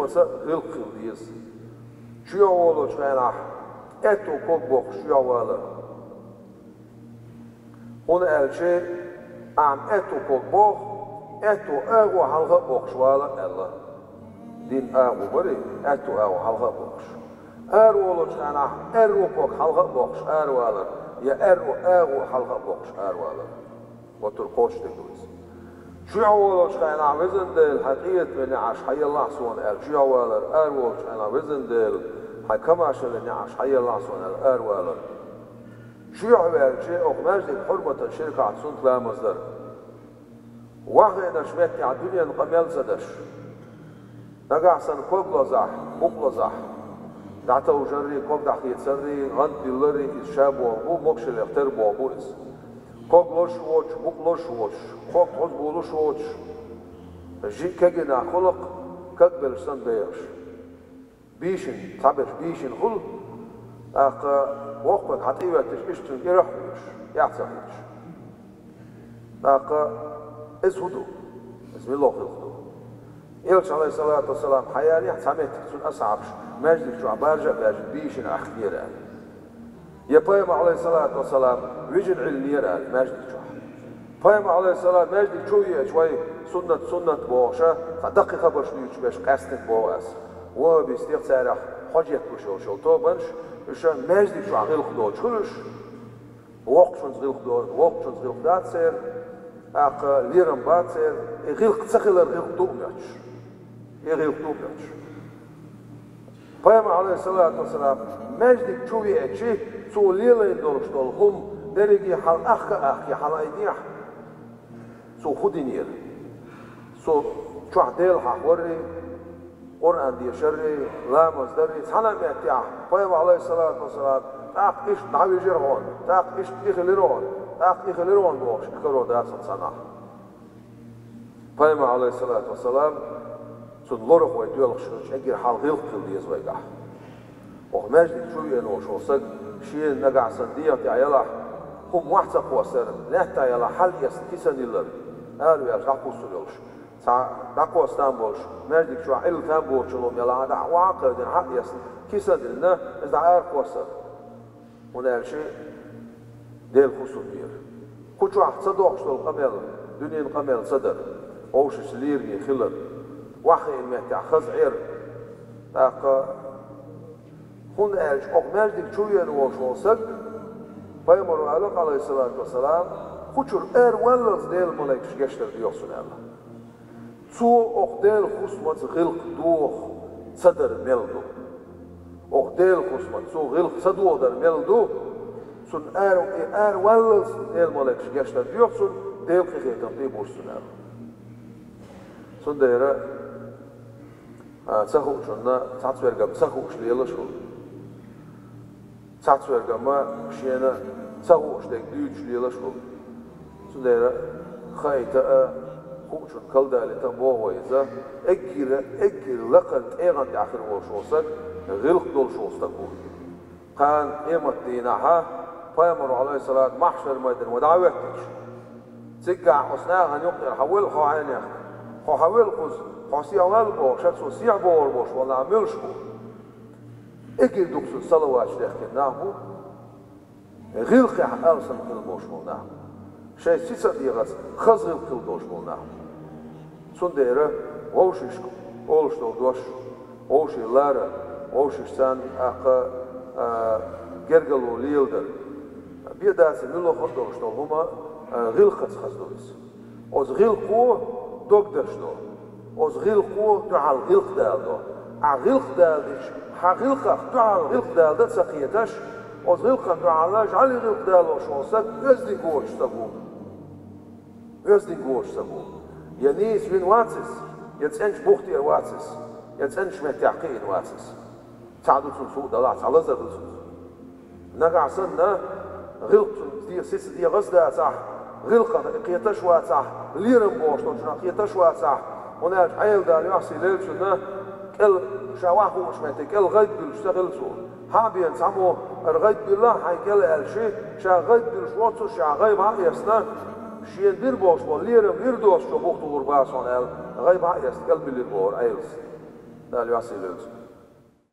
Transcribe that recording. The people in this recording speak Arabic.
masa gılk kıldıyız. Şuya oğlu çayna eto kokbok şuya oğlu. Onu elçi am eto kokbok eto ego halga bokşvalı Allah. Din ego bari eto ego halga bokş. Oğlu çayna kok halga bokş oğlu. Ya ego halga bokş oğlu. Otur koç diyoruz. شو عوالش خينا وزن دل حقيقة من عش حي الله سون شو عوالر أروالش خينا وزن دل حي كما شل عش حي الله سون أروالر شو عوال شيء أقماش دك حرمة الشركة عصون لا مصدر واحد نشمت على الدنيا نقمل زدش نقع سن كوب لزح بوب لزح دعته جري كوب دحيت سري غد دلري الشاب وابو مكشل يختار بوابوس كوب لوش ووش بوك لوش ووش كوب تحز بولوش ووش جي كجنا خلق كقبل سن بيش بيشن تعبش بيشن خل أق وقتك حتيبة تشتن يرحوش يعتقدش أق اسهدو اسم الله خلقه يلش عليه الصلاة والسلام حيالي حتعميتك سن أصعبش ماجدك شو عبارجة باجد بيشن أخيرا يبايم عليه الصلاة والسلام ويجن علميرا ماجدك شو بايم عليه الصلاة ماجدك شوي سنة بوشة دقيقة باش نيوش باش قاستك بواس وبيستيق سارح حاجيك بشو طوبنش وش ماجدك شو عغيل خدود شخلش وقت شو نزغيل خدود وقت شو نزغيل خدود سير أق ليرم بات سير غيل قتسخيل غيل خدود مياتش غيل خدود مياتش بايم عليه الصلاة والسلام ماجدك شوي اتشي سو ليلين دولشتول هم درجي حال أخي حال أيديح سو خدينير سو شو عديل حوري قرآن دي شري لا مصدري سنة ماتيح بايم عليه الصلاة والسلام تاق إيش نعوي جيرهون تاق إيش إخليرون بوش إخلو داسن سنة بايم عليه الصلاة والسلام سو لورخ ويديولخ شنوش أجير حال غيلق كل يزويقح وماجدك شوية نوشوصك شيء نقع صنديق يلا هم واحد قوسر لا تيلا حل يستكسن يلر قالوا يا شاقو سلوش داقو استانبولش ماجدك شو عيل تانبولش لهم يلا دع واقع دين حق يستكسن لنا إذا عار قوسر هنا شيء ديل خصوص بير كل واحد صدق شو القمل دنيا القمل صدر أوش سلير يخلر واحد ما خزعير داق هون أرج أقماجدك شوية نوشوصك بايمرو عليه الصلاة والسلام خوشور ولز ديل ملاك شجشتر ديوصن الله سو أقدال خصمت غلق دوخ صدر ملدو أقدال خصمت سو غلق صدر ملدو سن ولز ديل ملاك شجشتر ديوصن ديل خيخيتم دي بوشن الله سن ديرا تسخوشنا تعتبرقم تسخوش ليلشون تعتبرقم شينا تسخوش ديك ديوش ليلشون سنديرا خايتا خوشن كالدا لتنبوه ويزا اجر لقلت ايغان داخل وشوصك غلق دول شوصتكون كان ايمت ديناها فيمر عليه الصلاة محشر ميدان ودعوتش تقع أصناغا يقدر حول خواهينيخ حول قز حسي أول بوش شو سيع بور بوش ولا عملش بو اجر دوكسو صلوات شليخ ناهو غلق أرسن كل بوش ناهو شيء سيسا ديغاز خزغل كل دوش ناهو سنديرا ووشيشكو أولشتو دوش ووشي لارا ووشيشتان أقا جرجلو ليلدر بيداسي نلو خدوشتو هما غلقت خزدوس أوز غلقو دوغدرشتو أوز غلقو تعال غلق دالدو غلق دالدش غلقه تعال غلق دالدت سقيتش أوز غلقه تعال جعل غلق دالو شوصك يزدي قوش تبو يزدي قوش تبو ينيس من واتس يتسنش بوختي واتس يتسنش متعقين واتس تعدو تنسو دلع تعال زر نقع سنة غلق دي سيس دي غزدة صح غلقة قيتش واتح ليرم بوش تنشنا قيتش واتح هناك عيل دال يحسي ليل شنا كل شواحو مش ماتي كل غيد بيشتغل سو حابين سامو الغيد بالله حي كل الشيء شا غيد بالشواتو شا غيب عيسنا شين بير بوش بول ليرم بير دوش شو بوختو غرباسون ال غيب عيس كل بير بور عيلس ده الوصيلوز